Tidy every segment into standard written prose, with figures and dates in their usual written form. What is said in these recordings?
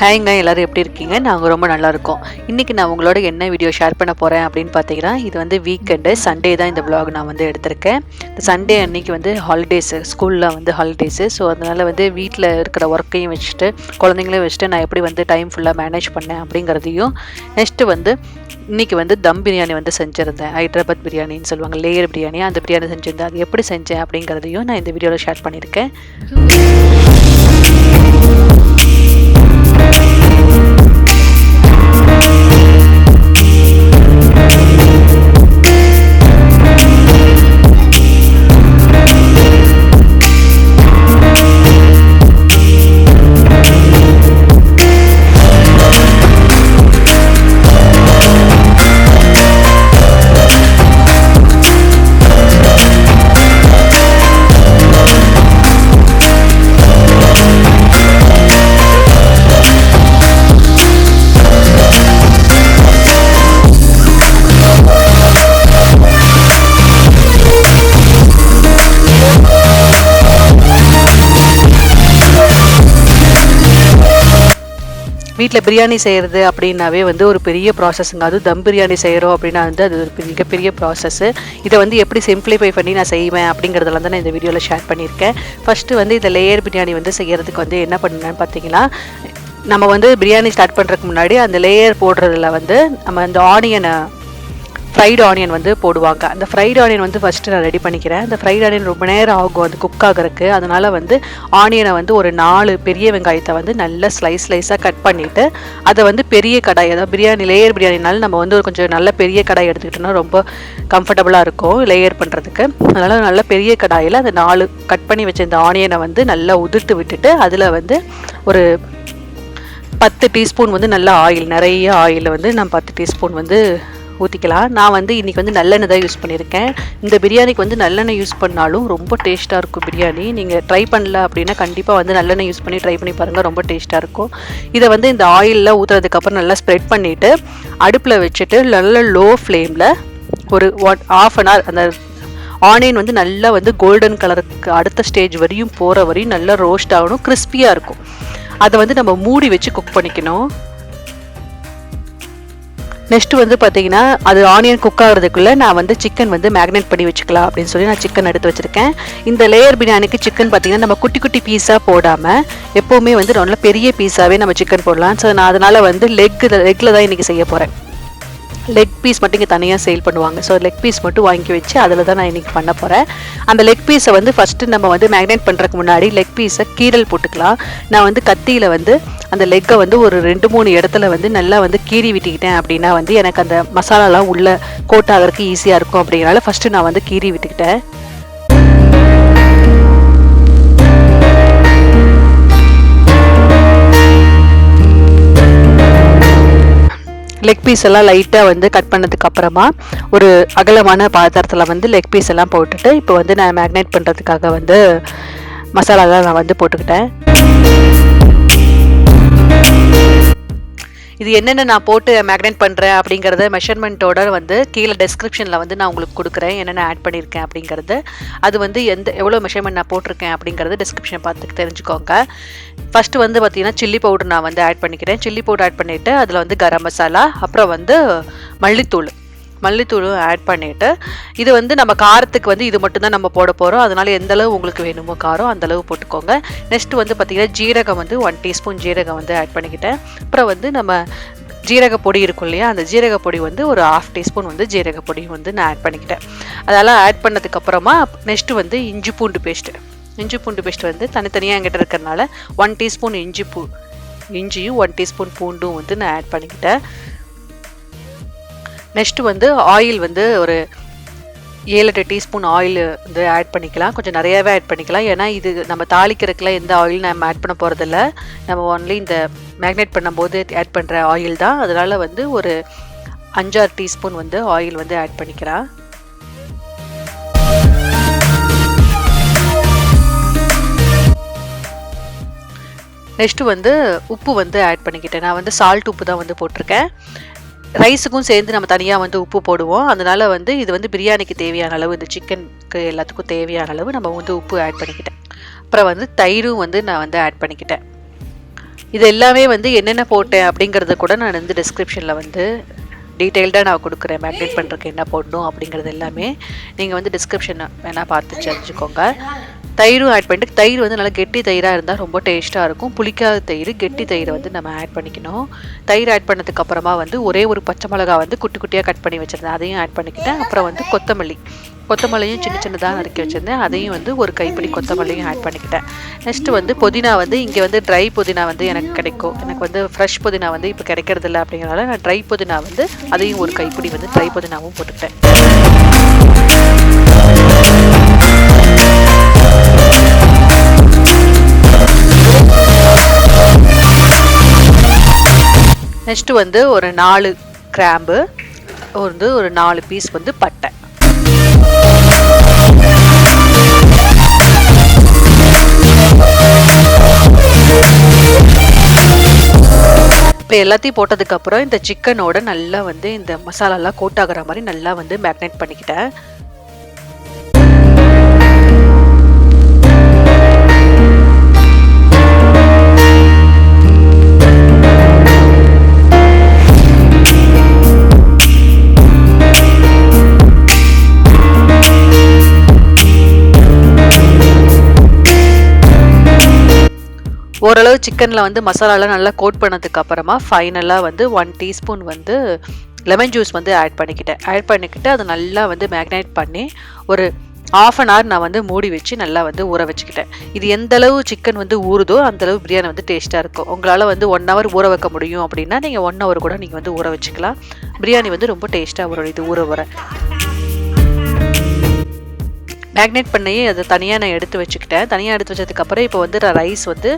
ஹாய்ங்க, எல்லாரும் எப்படி இருக்கீங்க? நாங்கள் ரொம்ப நல்லா இருக்கோம். இன்றைக்கி நான் உங்களோட என்ன வீடியோ ஷேர் பண்ண போகிறேன் அப்படின்னு பார்த்தீங்கன்னா, இது வந்து வீக்கெண்டு சண்டே தான் இந்த vlog நான் வந்து எடுத்திருக்கேன். இந்த சண்டே அன்னைக்கு வந்து ஹாலிடேஸு, ஸ்கூலில் வந்து ஹாலிடேஸு. ஸோ அதனால் வந்து வீட்டில் இருக்கிற ஒர்க்கையும் வச்சுட்டு குழந்தைங்களையும் வச்சுட்டு நான் எப்படி வந்து டைம் ஃபுல்லாக மேனேஜ் பண்ணேன் அப்படிங்கிறதையும், நெக்ஸ்ட்டு வந்து இன்றைக்கி வந்து தம் பிரியாணி வந்து செஞ்சுருந்தேன். ஹைதராபாத் பிரியாணின்னு சொல்லுவாங்க, லேயர் பிரியாணி. அந்த பிரியாணி செஞ்சுருந்தேன். அது எப்படி செஞ்சேன் அப்படிங்கிறதையும் நான் இந்த வீடியோவில் ஷேர் பண்ணியிருக்கேன். வீட்டில் பிரியாணி செய்கிறது அப்படின்னாவே வந்து ஒரு பெரிய ப்ராசஸ்ங்க. அதுவும் தம் பிரியாணி செய்கிறோம் அப்படின்னா வந்து அது ஒரு மிகப்பெரிய ப்ராசஸ்ஸு. இதை வந்து எப்படி சிம்பிளிஃபை பண்ணி நான் செய்வேன் அப்படிங்கிறதெல்லாம் தான் நான் இந்த வீடியோவில் ஷேர் பண்ணியிருக்கேன். ஃபஸ்ட்டு வந்து இந்த லேயர் பிரியாணி வந்து செய்கிறதுக்கு வந்து என்ன பண்ணேன்னு பார்த்தீங்கன்னா, நம்ம வந்து பிரியாணி ஸ்டார்ட் பண்ணுறதுக்கு முன்னாடி அந்த லேயர் போடுறதுல வந்து நம்ம அந்த ஃப்ரைடு ஆனியன் வந்து போடுவாங்க. அந்த ஃப்ரைடு ஆனியன் வந்து ஃபஸ்ட்டு நான் ரெடி பண்ணிக்கிறேன். அந்த ஃப்ரைடு ஆனியன் ரொம்ப நேரம் ஆகும் அது குக் ஆகிறதுக்கு. அதனால் வந்து ஆனியனை வந்து ஒரு 4 பெரிய வெங்காயத்தை வந்து நல்லா ஸ்லைஸாக கட் பண்ணிவிட்டு அதை வந்து பெரிய கடாய், அதாவது பிரியாணி லேயர் பிரியாணினாலும் நம்ம வந்து கொஞ்சம் நல்ல பெரிய கடாய் எடுத்துக்கிட்டோம்னா ரொம்ப கம்ஃபர்டபுளாக இருக்கும் லேயர் பண்ணுறதுக்கு. அதனால் நல்ல பெரிய கடாயில் அந்த 4 கட் பண்ணி வச்ச இந்த ஆனியனை வந்து நல்லா உதிர்த்து விட்டுட்டு அதில் வந்து ஒரு 10 டீஸ்பூன் வந்து நல்ல ஆயில், நிறைய ஆயில் வந்து நான் 10 டீஸ்பூன் வந்து ஊற்றிக்கலாம். நான் வந்து இன்றைக்கி வந்து நல்லெண்ணெய் தான் யூஸ் பண்ணியிருக்கேன். இந்த பிரியாணிக்கு வந்து நல்லெண்ணெய் யூஸ் பண்ணாலும் ரொம்ப டேஸ்ட்டாக இருக்கும் பிரியாணி. நீங்கள் ட்ரை பண்ணல அப்படின்னா கண்டிப்பாக வந்து நல்லெண்ணெய் யூஸ் பண்ணி ட்ரை பண்ணி பாருங்கள், ரொம்ப டேஸ்ட்டாக இருக்கும். இதை வந்து இந்த ஆயிலில் ஊற்றுறதுக்கப்புறம் நல்லா ஸ்ப்ரெட் பண்ணிவிட்டு அடுப்பில் வச்சுட்டு நல்ல லோ ஃப்ளேமில் ஒரு ½ an hour அந்த ஆனியன் வந்து நல்லா வந்து கோல்டன் கலருக்கு அடுத்த ஸ்டேஜ் வரையும் போகிற வரையும் நல்லா ரோஸ்ட் ஆகணும், கிறிஸ்பியாக இருக்கும். அதை வந்து நம்ம மூடி வச்சு குக் பண்ணிக்கணும். நெக்ஸ்ட்டு வந்து பார்த்தீங்கன்னா, அது ஆனியன் குக் ஆகிறதுக்குள்ளே நான் வந்து சிக்கன் வந்து மேக்னேட் பண்ணி வச்சுக்கலாம் அப்படின்னு சொல்லி நான் சிக்கன் எடுத்து வச்சுருக்கேன். இந்த லேயர் பிரியாணிக்கு சிக்கன் பார்த்தீங்கன்னா நம்ம குட்டி குட்டி பீஸாக போடாமல் எப்போவுமே வந்து நல்ல பெரிய பீஸாகவே நம்ம சிக்கன் போடலாம். ஸோ நான் அதனால் வந்து லெக்கில் தான் இன்றைக்கி செய்ய போகிறேன். லெக் பீஸ் மட்டும் இங்கே தனியாக சேல் பண்ணுவாங்க. ஸோ லெக் பீஸ் மட்டும் வாங்கி வச்சு அதில் தான் நான் இன்றைக்கி பண்ண போகிறேன். அந்த லெக் பீஸை வந்து ஃபஸ்ட்டு நம்ம வந்து மேக்னேட் பண்ணுறதுக்கு முன்னாடி லெக் பீஸை கீரல் போட்டுக்கலாம். நான் வந்து கத்தியில் வந்து அந்த லெக்கை வந்து ஒரு 2-3 இடத்துல வந்து நல்லா வந்து கீறி விட்டுக்கிட்டேன் அப்படின்னா வந்து எனக்கு அந்த மசாலாலாம் உள்ளே கோட் ஆகிறதுக்கு ஈஸியாக இருக்கும். அப்படிங்கிறனால ஃபஸ்ட்டு நான் வந்து கீறி விட்டுக்கிட்டேன். லெக் பீஸ் எல்லாம் லைட்டாக வந்து கட் பண்ணதுக்கு அப்புறமா ஒரு அகலமான பாத்திரத்தில் வந்து லெக் பீஸ் எல்லாம் போட்டுட்டு இப்போ வந்து நான் மேக்னேட் பண்ணுறதுக்காக வந்து மசாலாலாம் நான் வந்து போட்டுக்கிட்டேன். இது என்னென்ன நான் போட்டு மேக்னேட் பண்ணுறேன் அப்படிங்கிறத மெஷர்மெண்ட்டோட வந்து கீழே டெஸ்கிரிப்ஷனில் வந்து நான் உங்களுக்கு கொடுக்குறேன், என்னென்ன ஆட் பண்ணியிருக்கேன் அப்படிங்கிறது. அது வந்து எவ்வளோ மெஷர்மெண்ட் நான் போட்டிருக்கேன் அப்படிங்கிறது டிஸ்கிரிப்ஷன் பார்த்து தெரிஞ்சுக்கோங்க. ஃபஸ்ட்டு வந்து பார்த்திங்கன்னா சில்லி பவுடர் நான் வந்து ஆட் பண்ணிக்கிறேன். சில்லி பவுடர் ஆட் பண்ணிவிட்டு அதில் வந்து கரம் மசாலா, அப்புறம் வந்து மல்லித்தூளும் ஆட் பண்ணிவிட்டு இது வந்து நம்ம காரத்துக்கு வந்து இது மட்டும்தான் நம்ம போட போகிறோம். அதனால் எந்தளவு உங்களுக்கு வேணுமோ காரம் அந்தளவு போட்டுக்கோங்க. நெக்ஸ்ட்டு வந்து பார்த்திங்கன்னா ஜீரகம் வந்து 1 டீஸ்பூன் ஜீரகம் வந்து ஆட் பண்ணிக்கிட்டேன். அப்புறம் வந்து நம்ம ஜீரக பொடி இருக்கும் இல்லையா, அந்த ஜீரக பொடி வந்து ஒரு ½ டீஸ்பூன் வந்து ஜீரக பொடி வந்து நான் ஆட் பண்ணிக்கிட்டேன். அதெல்லாம் ஆட் பண்ணதுக்கப்புறமா நெக்ஸ்ட்டு வந்து இஞ்சி பூண்டு பேஸ்ட் வந்து தனித்தனியாக என்கிட்ட இருக்கிறதுனால 1 டீஸ்பூன் இஞ்சியும் 1 டீஸ்பூன் பூண்டும் வந்து நான் ஆட் பண்ணிக்கிட்டேன். நெக்ஸ்ட்டு வந்து ஆயில் வந்து ஒரு 7-8 டீஸ்பூன் ஆயில் வந்து ஆட் பண்ணிக்கலாம். கொஞ்சம் நிறையாவே ஆட் பண்ணிக்கலாம். ஏன்னா இது நம்ம தாளிக்கிறதுக்குலாம் எந்த ஆயில் நம்ம ஆட் பண்ண போகிறதில்ல. நம்ம ஒன்லி இந்த மேக்னேட் பண்ணும்போது ஆட் பண்ணுற ஆயில் தான். அதனால் வந்து ஒரு 5-6 டீஸ்பூன் வந்து ஆயில் வந்து ஆட் பண்ணிக்கிறேன். நெக்ஸ்ட்டு வந்து உப்பு வந்து ஆட் பண்ணிக்கிட்டேன். நான் வந்து சால்ட் உப்பு தான் வந்து போட்டிருக்கேன். ரைஸுக்கும் சேர்ந்து நம்ம தனியாக வந்து உப்பு போடுவோம். அதனால் வந்து இது வந்து பிரியாணிக்கு தேவையான அளவு, இந்த சிக்கனுக்கு எல்லாத்துக்கும் தேவையான அளவு நம்ம வந்து உப்பு ஆட் பண்ணிக்கிட்டேன். அப்புறம் வந்து தயிரும் வந்து நான் வந்து ஆட் பண்ணிக்கிட்டேன். இது எல்லாமே வந்து என்னென்ன போட்டேன் அப்படிங்கிறத கூட நான் வந்து டிஸ்கிரிப்ஷனில் வந்து டீட்டெயில்டாக நான் கொடுக்குறேன். மேக்னேட் பண்ணுறதுக்கு என்ன போடணும் அப்படிங்கிறது எல்லாமே நீங்கள் வந்து டிஸ்கிரிப்ஷனை வேணால் பார்த்து தெரிஞ்சுக்கோங்க. தயிரும் ஆட் பண்ணிட்டு, தயிர் வந்து நல்லா கெட்டி தயிராக இருந்தால் ரொம்ப டேஸ்ட்டாக இருக்கும். புளிக்காத தயிர், கெட்டி தயிரை வந்து நம்ம ஆட் பண்ணிக்கணும். தயிர் ஆட் பண்ணதுக்கு அப்புறமா வந்து ஒரே ஒரு பச்சை மிளகா வந்து குட்டி குட்டியாக கட் பண்ணி வச்சுருந்தேன், அதையும் ஆட் பண்ணிக்கிட்டேன். அப்புறம் வந்து கொத்தமல்லியும் சின்ன சின்னதாக நறுக்கி வச்சுருந்தேன், அதையும் வந்து ஒரு கைப்பிடி கொத்தமல்லியும் ஆட் பண்ணிக்கிட்டேன். நெக்ஸ்ட்டு வந்து புதினா வந்து இங்கே வந்து ட்ரை புதினா வந்து எனக்கு கிடைக்கும். எனக்கு வந்து ஃப்ரெஷ் புதினா வந்து இப்போ கிடைக்கிறதில்ல அப்படிங்கிறனால நான் ட்ரை புதினா வந்து அதையும் ஒரு கைப்பிடி வந்து ட்ரை புதினாவும் போட்டுக்கிட்டேன். நெக்ஸ்ட்டு வந்து ஒரு 4 கிராம்பு, வந்து ஒரு 4 பீஸ் வந்து பட்டை. இப்போ எல்லாத்தையும் போட்டதுக்கப்புறம் இந்த சிக்கனோட நல்லா வந்து இந்த மசாலாலாம் கோட் ஆகிற மாதிரி நல்லா வந்து மேக்னேட் பண்ணிக்கிட்டேன். ஓரளவு சிக்கனில் வந்து மசாலாலாம் நல்லா கோட் பண்ணதுக்கு அப்புறமா ஃபைனலாக வந்து 1 டீஸ்பூன் வந்து லெமன் ஜூஸ் வந்து ஆட் பண்ணிக்கிட்டு அதை நல்லா வந்து மேக்னேட் பண்ணி ஒரு 1/2 hour நான் வந்து மூடி வச்சு நல்லா வந்து ஊற வச்சுக்கிட்டேன். இது எந்த அளவு சிக்கன் வந்து ஊறுதோ அந்தளவு பிரியாணி வந்து டேஸ்ட்டாக இருக்கும். உங்களால் வந்து 1 hour ஊற வைக்க முடியும் அப்படின்னா நீங்கள் 1 hour கூட நீங்கள் வந்து ஊற வச்சுக்கலாம். பிரியாணி வந்து ரொம்ப டேஸ்ட்டாக வரும் இது ஊற வர. மேக்னேட் பண்ணி அதை தனியாக நான் எடுத்து வச்சுக்கிட்டேன். தனியாக எடுத்து வச்சதுக்கப்புறம் இப்போ வந்து ரைஸ் வந்து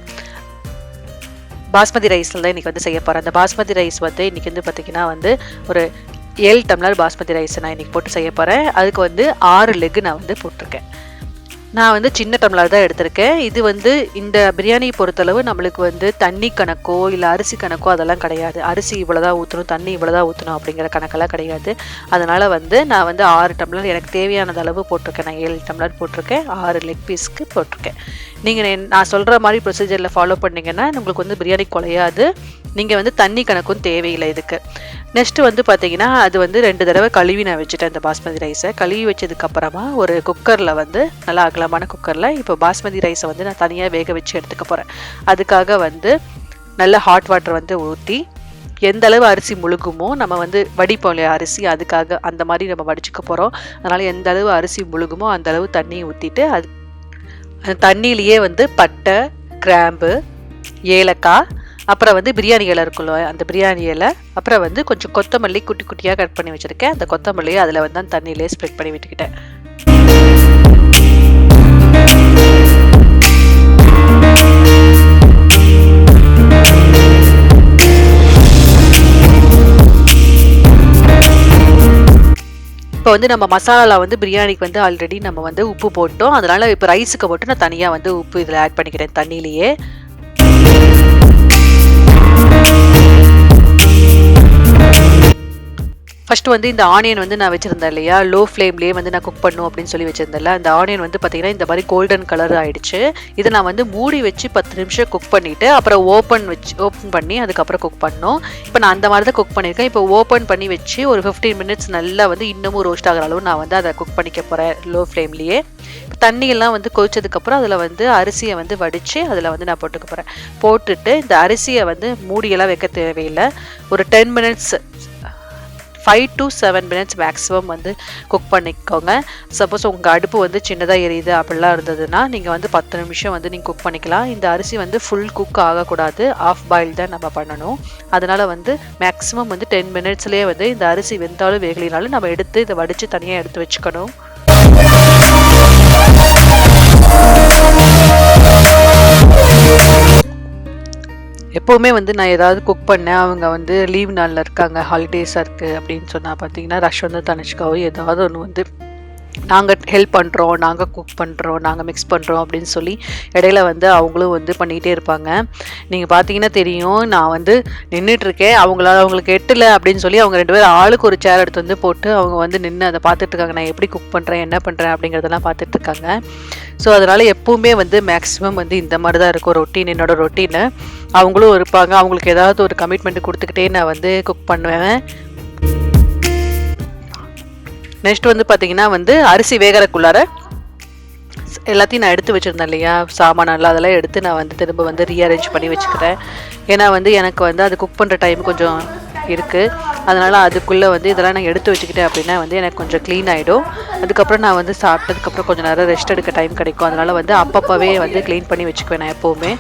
பாஸ்மதி ரைஸில் தான் இன்றைக்கி வந்து செய்ய போகிறேன். அந்த பாஸ்மதி ரைஸ் வந்து இன்றைக்கி வந்து பார்த்திங்கன்னா வந்து ஒரு 7 டம்ளர் பாஸ்மதி ரைஸ் நான் இன்றைக்கி போட்டு செய்ய போகிறேன். அதுக்கு வந்து 6 லெக் நான் வந்து போட்டிருக்கேன். நான் வந்து சின்ன டம்ளர் தான் எடுத்திருக்கேன். இது வந்து இந்த பிரியாணி பொறுத்தளவு நம்மளுக்கு வந்து தண்ணி கணக்கோ இல்லை அரிசி கணக்கோ அதெல்லாம் கிடையாது. அரிசி இவ்வளோதான் ஊற்றணும், தண்ணி இவ்வளோதான் ஊற்றணும் அப்படிங்கிற கணக்கெல்லாம் கிடையாது. அதனால் வந்து நான் வந்து 6 டம்ளர் எனக்கு தேவையானது அளவு போட்டிருக்கேன். நான் 7 டம்ளர் போட்டிருக்கேன், 6 லெக் பீஸ்க்கு போட்டிருக்கேன். நீங்கள் நான் சொல்கிற மாதிரி ப்ரொசீஜரில் ஃபாலோ பண்ணிங்கன்னா உங்களுக்கு வந்து பிரியாணி குலையாது. நீங்கள் வந்து தண்ணி கணக்கும் தேவையில்லை இதுக்கு. நெக்ஸ்ட்டு வந்து பார்த்தீங்கன்னா அது வந்து 2 தடவை கழுவி நான் வச்சுட்டேன். இந்த பாஸ்மதி ரைஸை கழுவி வச்சதுக்கப்புறமா ஒரு குக்கரில் வந்து நல்லா அகலமான குக்கரில் இப்போ பாஸ்மதி ரைஸை வந்து நான் தனியாக வேக வச்சு எடுத்துக்க போகிறேன். அதுக்காக வந்து நல்ல ஹாட் வாட்டர் வந்து ஊற்றி எந்த அளவு அரிசி முழுகுமோ நம்ம வந்து வடிப்போம் இல்லையா அரிசி, அதுக்காக அந்த மாதிரி நம்ம வடிச்சுக்க போகிறோம். அதனால் எந்த அளவு அரிசி முழுகுமோ அந்த அளவு தண்ணியை ஊற்றிட்டு அந்த தண்ணியிலேயே வந்து பட்டை, கிராம்பு, ஏலக்காய், அப்புறம் வந்து பிரியாணி இலை இருக்குல்ல அந்த பிரியாணி இலை, அப்புறம் வந்து கொஞ்சம் கொத்தமல்லி குட்டி குட்டியாக கட் பண்ணி வச்சுருக்கேன். அந்த கொத்தமல்லியை அதில் வந்து அந்த தண்ணியிலே ஸ்ப்ரெட் பண்ணி விட்டுக்கிட்டேன். இப்போ வந்து நம்ம மசாலா வந்து பிரியாணிக்கு வந்து ஆல்ரெடி நம்ம வந்து உப்பு போட்டோம். அதனால் இப்போ ரைஸுக்கு போட்டு நான் தனியாக வந்து உப்பு இதில் ஆட் பண்ணிக்கிறேன் தண்ணியிலேயே. ஃபஸ்ட்டு வந்து இந்த ஆனியன் வந்து நான் வச்சுருந்தேன் இல்லையா, லோ ஃப்ளேம்லேயே வந்து நான் குக் பண்ணும் அப்படின்னு சொல்லி வச்சுருந்தேன்ல, அந்த ஆனியன் வந்து பார்த்திங்கன்னா இந்த மாதிரி கோல்டன் கலர் ஆகிடுச்சு. இதை நான் வந்து மூடி வச்சு 10 நிமிஷம் குக் பண்ணிவிட்டு அப்புறம் ஓப்பன் பண்ணி அதுக்கப்புறம் குக் பண்ணோம். இப்போ நான் அந்த மாதிரி தான் குக் பண்ணியிருக்கேன். இப்போ ஓப்பன் பண்ணி வச்சு ஒரு 15 மினிட்ஸ் நல்லா வந்து இன்னமும் ரோஸ்ட் ஆகிற அளவு நான் வந்து அதை குக் பண்ணிக்க போகிறேன் லோ ஃப்ளேம்லேயே. தண்ணியெல்லாம் வந்து கொதிச்சதுக்கப்புறம் அதில் வந்து அரிசியை வந்து வடித்து அதில் வந்து நான் போட்டுக்க போகிறேன். போட்டுட்டு இந்த அரிசியை வந்து மூடியெல்லாம் வைக்க தேவையில்லை. ஒரு 10 மினிட்ஸ் 5 to 7 மினிட்ஸ் மேக்ஸிமம் வந்து குக் பண்ணிக்கோங்க. சப்போஸ் உங்கள் அடுப்பு வந்து சின்னதாக எரியுது அப்படிலாம் இருந்ததுன்னா நீங்கள் வந்து 10 நிமிஷம் வந்து நீங்கள் குக் பண்ணிக்கலாம். இந்த அரிசி வந்து ஃபுல் குக் ஆகக்கூடாது, ஆஃப் பாயில் தான் நம்ம பண்ணணும். அதனால் வந்து மேக்ஸிமம் வந்து 10 மினிட்ஸ்லேயே வந்து இந்த அரிசி வெந்தாலும் வேகலினாலும் நம்ம எடுத்து இதை வடித்து தனியாக எடுத்து வச்சுக்கணும். எப்போவுமே வந்து நான் ஏதாவது குக் பண்ணேன், அவங்க வந்து லீவ் நாளில் இருக்காங்க, ஹாலிடேஸாக இருக்குது அப்படின்னு சொன்னால் பார்த்தீங்கன்னா ரஷ் வந்து தனிஷ்காவோ ஏதாவது ஒன்று வந்து நாங்கள் ஹெல்ப் பண்ணுறோம், நாங்கள் குக் பண்ணுறோம், நாங்கள் மிக்ஸ் பண்ணுறோம் அப்படின்னு சொல்லி இடையில வந்து அவங்களும் வந்து பண்ணிக்கிட்டே இருப்பாங்க. நீங்கள் பார்த்தீங்கன்னா தெரியும், நான் வந்து நின்றுட்டுருக்கேன், அவங்களுக்கு எட்டலை அப்படின்னு சொல்லி அவங்க 2 பேரும் ஆளுக்கு ஒரு சேர் எடுத்து வந்து போட்டு அவங்க வந்து நின்று அதை பார்த்துட்ருக்காங்க. நான் எப்படி குக் பண்ணுறேன், என்ன பண்ணுறேன் அப்படிங்கிறதெல்லாம் பார்த்துட்ருக்காங்க. ஸோ அதனால் எப்போவுமே வந்து மேக்ஸிமம் வந்து இந்த மாதிரி தான் இருக்கும் ரொட்டீன், என்னோட ரொட்டீனு. அவங்களும் இருப்பாங்க, அவங்களுக்கு ஏதாவது ஒரு கமிட்மெண்ட் கொடுத்துக்கிட்டே நான் வந்து குக் பண்ணுவேன். நெக்ஸ்ட் வந்து பார்த்தீங்கன்னா வந்து அரிசி வேகறக்குள்ளார எல்லாத்தையும் நான் எடுத்து வச்சுருந்தேன் இல்லையா, சாமானெல்லாம் அதெல்லாம் எடுத்து நான் வந்து திரும்ப வந்து ரீஅரேஞ்ச் பண்ணி வச்சுக்கிறேன். ஏன்னா வந்து எனக்கு வந்து அது குக் பண்ணுற டைம் கொஞ்சம் இருக்குது. அதனால் அதுக்குள்ளே வந்து இதெல்லாம் நான் எடுத்து வச்சுக்கிட்டேன் அப்படின்னா வந்து எனக்கு கொஞ்சம் க்ளீன் ஆகிடும். அதுக்கப்புறம் நான் வந்து சாப்பிட்டதுக்கப்புறம் கொஞ்சம் நேரம் ரெஸ்ட் எடுக்க டைம் கிடைக்கும். அதனால் வந்து அப்பப்போவே வந்து க்ளீன் பண்ணி வச்சுக்குவேன் நான் எப்போவுமே.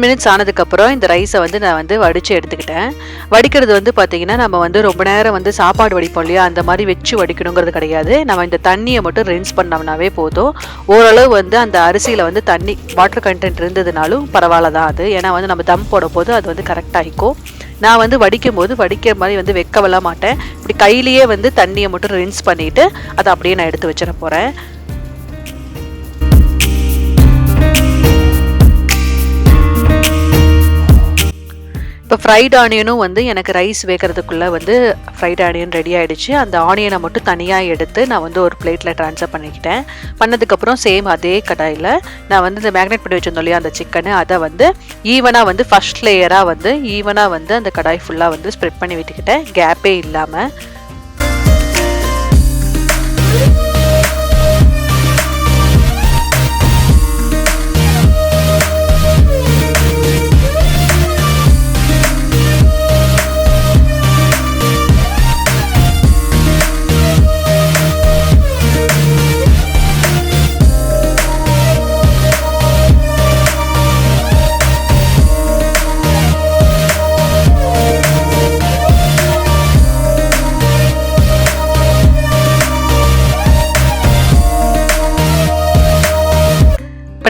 மினிட்ஸ் ஆனதுக்கப்புறம் இந்த ரைஸை வந்து நான் வந்து வடித்து எடுத்துக்கிட்டேன். வடிக்கிறது வந்து பார்த்திங்கன்னா நம்ம வந்து ரொம்ப நேரம் வந்து சாப்பாடு வடிப்போம் இல்லையா, அந்த மாதிரி வச்சு வடிக்கணுங்கிறது கிடையாது. நம்ம இந்த தண்ணியை மட்டும் ரின்ஸ் பண்ணோம்னாவே போதும். ஓரளவு வந்து அந்த அரிசியில் வந்து தண்ணி வாட்டர் கண்டென்ட் இருந்ததுனாலும் பரவாயில்ல தான் அது. ஏன்னா வந்து நம்ம தம் போடும் போது அது வந்து கரெக்டாகிக்கும். நான் வந்து வடிக்கும் போது வடிக்கிற மாதிரி வந்து வைக்கவெல்லாம் மாட்டேன். இப்படி கையிலேயே வந்து தண்ணியை மட்டும் ரின்ஸ் பண்ணிவிட்டு அதை அப்படியே நான் எடுத்து வச்சிட போகிறேன். இப்போ ஃப்ரைட் ஆனியனும் வந்து எனக்கு ரைஸ் வேகிறதுக்குள்ளே வந்து ஃப்ரைட் ஆனியன் ரெடி ஆகிடுச்சு. அந்த ஆனியனை மட்டும் தனியாக எடுத்து நான் வந்து ஒரு பிளேட்டில் ட்ரான்ஸ்ஃபர் பண்ணிக்கிட்டேன். பண்ணதுக்கப்புறம் சேம் அதே கடாயில் நான் வந்து இந்த மேக்னேட் பண்ணி வச்சுருந்தோம் இல்லையா அந்த சிக்கனை, அதை வந்து ஈவனாக வந்து ஃபஸ்ட் லேயராக வந்து ஈவனாக வந்து அந்த கடாய் ஃபுல்லாக வந்து ஸ்ப்ரெட் பண்ணி விட்டுக்கிட்டேன், கேப்பே இல்லாமல்.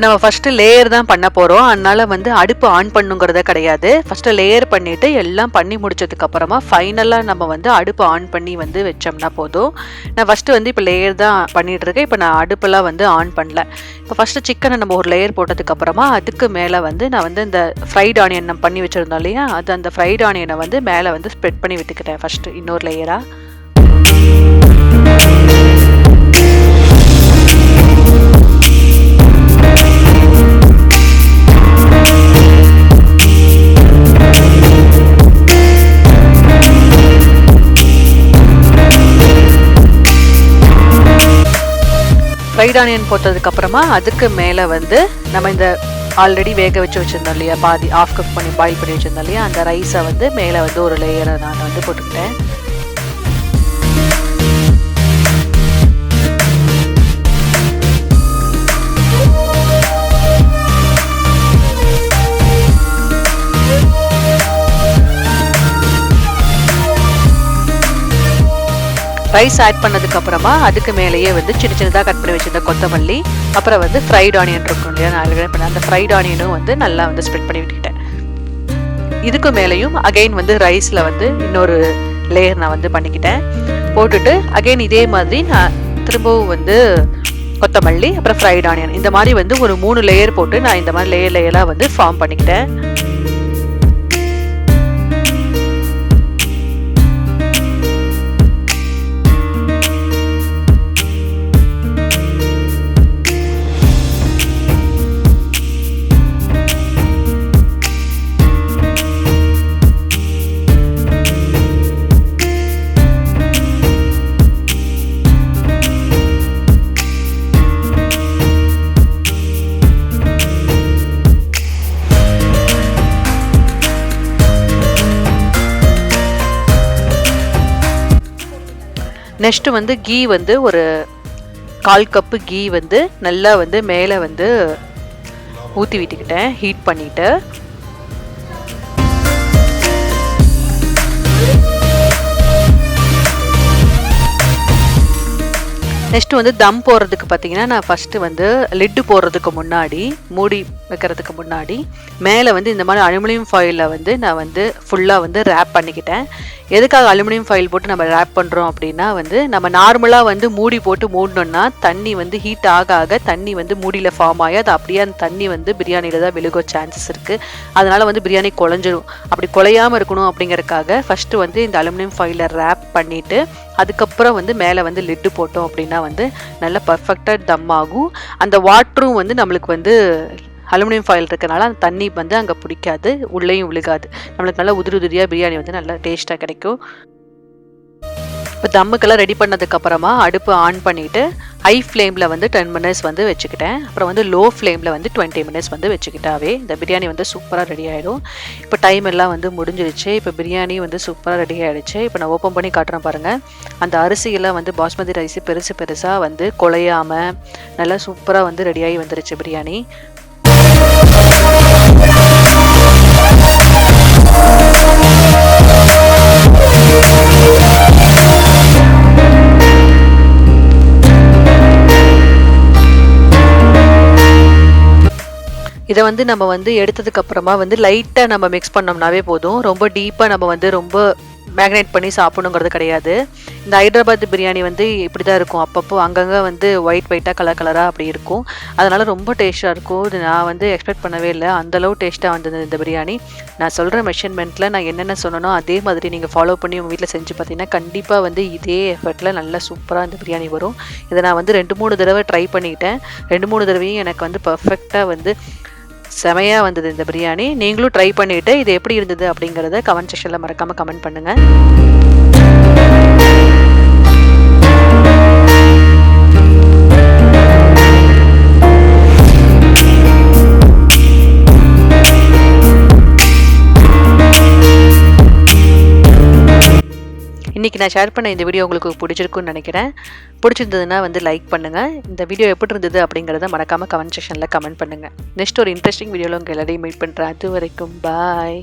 நம்ம ஃபஸ்ட்டு லேயர் தான் பண்ண போகிறோம். அதனால் வந்து அடுப்பு ஆன் பண்ணுங்கிறத கிடையாது. ஃபஸ்ட்டு லேயர் பண்ணிவிட்டு எல்லாம் பண்ணி முடிச்சதுக்கப்புறமா ஃபைனலாக நம்ம வந்து அடுப்பு ஆன் பண்ணி வந்து வச்சோம்னா போதும். நான் ஃபஸ்ட்டு வந்து இப்போ லேயர் தான் பண்ணிகிட்ருக்கேன். இப்போ நான் அடுப்பெல்லாம் வந்து ஆன் பண்ணல. இப்போ ஃபஸ்ட்டு சிக்கனை நம்ம ஒரு லேயர் போட்டதுக்கப்புறமா அதுக்கு மேலே வந்து நான் வந்து இந்த ஃப்ரைட் ஆனியன் நம்ம பண்ணி வச்சுருந்தோம் இல்லையா, அது அந்த ஃப்ரைட் ஆனியனை வந்து மேலே வந்து ஸ்ப்ரெட் பண்ணி விட்டுக்கிட்டேன் ஃபஸ்ட்டு இன்னொரு லேயராக. ஃப்ரைட் ஆனியன் போட்டதுக்கப்புறமா அதுக்கு மேலே வந்து நம்ம இந்த ஆல்ரெடி வேக வச்சுருந்தோம் இல்லையா, பாதி ஆஃப் குக் பண்ணி பாயில் பண்ணி வச்சுருந்தோம் இல்லையா, அந்த ரைஸை வந்து மேலே வந்து ஒரு லேயரை நான் வந்து போட்டுக்கிட்டேன். ரைஸ் ஆட் பண்ணதுக்கப்புறமா அதுக்கு மேலேயே வந்து சின்ன சின்னதாக கட் பண்ணி வச்சுருந்த கொத்தமல்லி, அப்புறம் வந்து ஃப்ரைட் ஆனியன் இருக்கும் இல்லையா, நான் ஆல்ரெடி பண்ண அந்த ஃப்ரைட் ஆனியனும் வந்து நல்லா வந்து ஸ்ப்ரெட் பண்ணி விட்டுக்கிட்டேன். இதுக்கு மேலேயும் அகைன் வந்து ரைஸில் வந்து இன்னொரு லேயர் நான் வந்து பண்ணிக்கிட்டேன். போட்டுட்டு அகைன் இதே மாதிரி நான் திரும்பவும் வந்து கொத்தமல்லி அப்புறம் ஃப்ரைட் ஆனியன் இந்த மாதிரி வந்து ஒரு 3 லேயர் போட்டு நான் இந்த மாதிரி லேயர்லாம் வந்து ஃபார்ம் பண்ணிக்கிட்டேன். நெக்ஸ்ட்டு வந்து கீ வந்து ஒரு 1/4 கப்பு கீ வந்து நல்லா வந்து மேலே வந்து ஊற்றி விட்டுக்கிட்டேன் ஹீட் பண்ணிவிட்டு. நெக்ஸ்ட்டு வந்து தம் போடுறதுக்கு பார்த்தீங்கன்னா நான் ஃபஸ்ட்டு வந்து லிட்டு போடுறதுக்கு முன்னாடி மூடி வைக்கிறதுக்கு முன்னாடி மேலே வந்து இந்த மாதிரி அலுமினியம் ஃபாயிலில் வந்து நான் வந்து ஃபுல்லாக வந்து ரேப் பண்ணிக்கிட்டேன். எதுக்காக அலுமினியம் ஃபாயில் போட்டு நம்ம ரேப் பண்ணுறோம் அப்படின்னா வந்து நம்ம நார்மலாக வந்து மூடி போட்டு மூடணுன்னா தண்ணி வந்து ஹீட் ஆக ஆக தண்ணி வந்து மூடியில் ஃபார்ம் ஆகி அது அப்படியே அந்த தண்ணி வந்து பிரியாணியில் தான் விழுக சான்சஸ் இருக்குது. அதனால் வந்து பிரியாணி குழஞ்சிடும். அப்படி குலையாமல் இருக்கணும் அப்படிங்கிறதுக்காக ஃபஸ்ட்டு வந்து இந்த அலுமினியம் ஃபாயிலை ரேப் பண்ணிவிட்டு அதுக்கப்புறம் வந்து மேலே வந்து லிட்டு போட்டோம் அப்படின்னா வந்து நல்லா பர்ஃபெக்டாக தம் ஆகும். அந்த வாட்டரும் வந்து நம்மளுக்கு வந்து அலுமினியம் ஃபாயில் இருக்கனால அந்த தண்ணி வந்து அங்கே பிடிக்காது, உள்ளேயும் விழுகாது. நம்மளுக்கு நல்லா உதிரி உதிரியாக பிரியாணி வந்து நல்லா டேஸ்ட்டாக கிடைக்கும். இப்போ தம்முக்கெல்லாம் ரெடி பண்ணதுக்கப்புறமா அடுப்பு ஆன் பண்ணிவிட்டு ஹை ஃப்ளேமில் வந்து 10 மினிட்ஸ் வந்து வச்சுக்கிட்டேன். அப்புறம் வந்து லோ ஃப்ளேமில் வந்து 20 மினிட்ஸ் வந்து வச்சுக்கிட்டாவே இந்த பிரியாணி வந்து சூப்பராக ரெடி ஆகிடும். இப்போ டைம் எல்லாம் வந்து முடிஞ்சிருச்சு. இப்போ பிரியாணி வந்து சூப்பராக ரெடி ஆகிடுச்சு. இப்போ நான் ஓப்பன் பண்ணி காட்டுறேன் பாருங்கள். அந்த அரிசியெல்லாம் வந்து பாஸ்மதி ரைஸ் பெருசாக வந்து குலையாமல் நல்லா சூப்பராக வந்து ரெடியாகி வந்துருச்சு பிரியாணி. இதை வந்து நம்ம வந்து எடுத்ததுக்கு அப்புறமா வந்து லைட்டாக நம்ம மிக்ஸ் பண்ணோம்னாவே போதும். ரொம்ப டீப்பாக நம்ம வந்து ரொம்ப மேக்னேட் பண்ணி சாப்பிடணுங்கிறது கிடையாது. இந்த ஹைதராபாத் பிரியாணி வந்து இப்படி தான் இருக்கும். அப்பப்போ அங்கங்கே வந்து ஒயிட்டாக கலராக அப்படி இருக்கும். அதனால் ரொம்ப டேஸ்ட்டாக இருக்கும். இது நான் வந்து எக்ஸ்பெக்ட் பண்ணவே இல்லை, அந்தளவு டேஸ்ட்டாக வந்தது இந்த பிரியாணி. நான் சொல்கிற மெஷர்மெண்ட்டில் நான் என்னென்ன சொன்னனோ அதே மாதிரி நீங்கள் ஃபாலோ பண்ணி உங்கள் வீட்டில் செஞ்சு பார்த்தீங்கன்னா கண்டிப்பாக வந்து இதே எஃபர்ட்டில் நல்லா சூப்பராக இந்த பிரியாணி வரும். இதை நான் வந்து 2-3 தடவை ட்ரை பண்ணிக்கிட்டேன். 2-3 தடவையும் எனக்கு வந்து பர்ஃபெக்டாக வந்து செமையாக வந்தது இந்த பிரியாணி. நீங்களும் ட்ரை பண்ணிவிட்டு இது எப்படி இருந்தது அப்படிங்கிறத கமெண்ட் செக்ஷனில் மறக்காமல் கமெண்ட் பண்ணுங்கள். இன்றைக்கி நான் ஷேர் பண்ண இந்த வீடியோ உங்களுக்கு பிடிச்சிருக்குன்னு நினைக்கிறேன். பிடிச்சிருந்ததுன்னா வந்து லைக் பண்ணுங்கள். இந்த வீடியோ எப்படி இருந்தது அப்படிங்கிறத மறக்காமல் கமெண்ட் செக்ஷனில் கமெண்ட் பண்ணுங்கள். நெக்ஸ்ட் ஒரு இன்ட்ரெஸ்டிங் வீடியோவில் உங்கள் எல்லாரையும் மீட் பண்ணுறேன். அது வரைக்கும் பாய்.